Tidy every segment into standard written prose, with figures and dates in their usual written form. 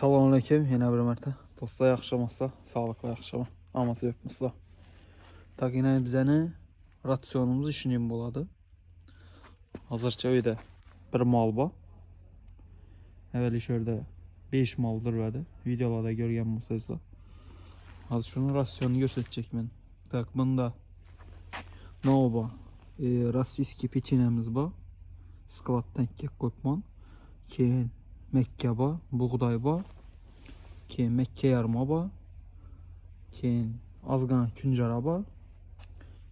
Selamünaleyküm. Yine bir mərtə. Dostlar, yaxşımasa, sağlıqlı yaxşıma. Aması yoxmuşsa. Tak yine bizəni rasyonumuz işinin buladı. Hazırca öyle bir mal var. Evveli şöyle 5 maldır verdi. Videolarda görgen bu sözler. Hadi şunun rasyonunu gösterəcək mən. Tak bunda ne var? Rossiyski peçenemiz var. Skladdan kek koyman. Keyin Mekke var, buğday var. Keyin Mekke yarma var. Keyin azgana küncara var.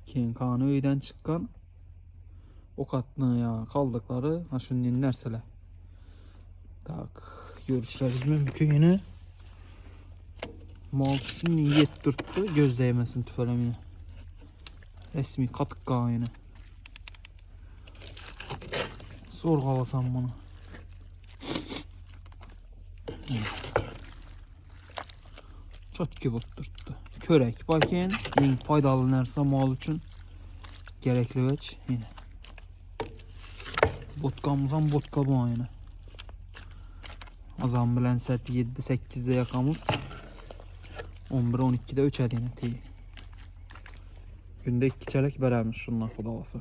Keyin kanı öyden çıkan o katlıya kaldıkları şunun nerseler. Tak görüşürüz mümkün yine. Mal şimdi yet durttu, göz değmesin tüfelemine. Resmi katık kağını. Sorgalasam bunu. Çok gibi tuttu. Körek bakın, en faydalı nerse mal için gerekli veç yine. Botkamızdan botka bu aynı. Azam bilen saat 7-8'de yakamız. 11-12'de 3 edine teyi. Günde 2 çelek verərmiş şundan xudalası.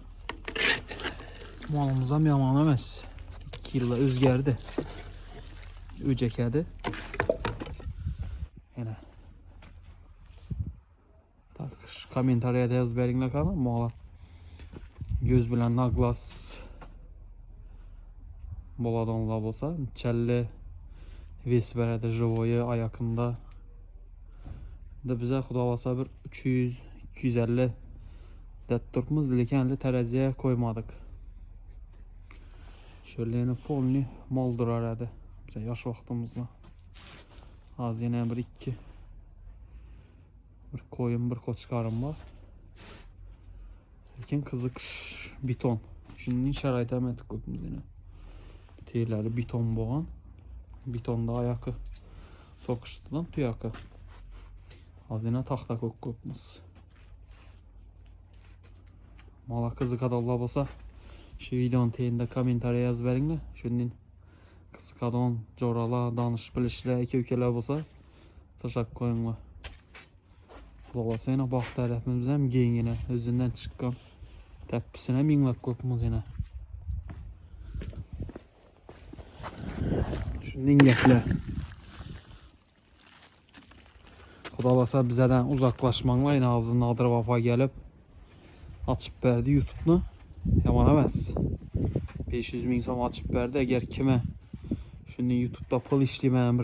Malımızam yaman emas. 2 yılla özgerdi. Öcekədi. Yine. Tak, komentariya da yaz verin kanal mala. Göz bilen naglas boladan lab olsa, çəlli ves verədir jovoyu ayakında. Da bize xudalasa bir 300-250 detturmuz lekenli teraziye koymadık. Şöyle yine polni maldır aradı. Bize yaş vaxtımızda. Az yine bir iki. Bir koyun bir koçkarım var. Lekin kızık beton. Şunun şərait əməti qoyduğumuz yine. Teyirləri beton boğan. Betonda ayakı sokuştudan tuyakı. Az yine taxta qoyduğumuz. Mala kızık adallah olsa şu videonun teyinde komentariya yaz verin de. Şunun kızık adon, corala, danış bilişlə, iki ülkeler olsa taşak koyunlar. Olasa yine bax tərəfimizdən gengine özündən çıxqan təppisinə minlak qoyduğumuz yine. Şunun ingəklə. Xudalasa bizədən uzaqlaşmanla yine ağzının adır vafa gəlib açıp verdi YouTube'nu. Yaman emas. 500 min som açıp verdi. Eğer kime şunu YouTube'da pul işlemeyen bir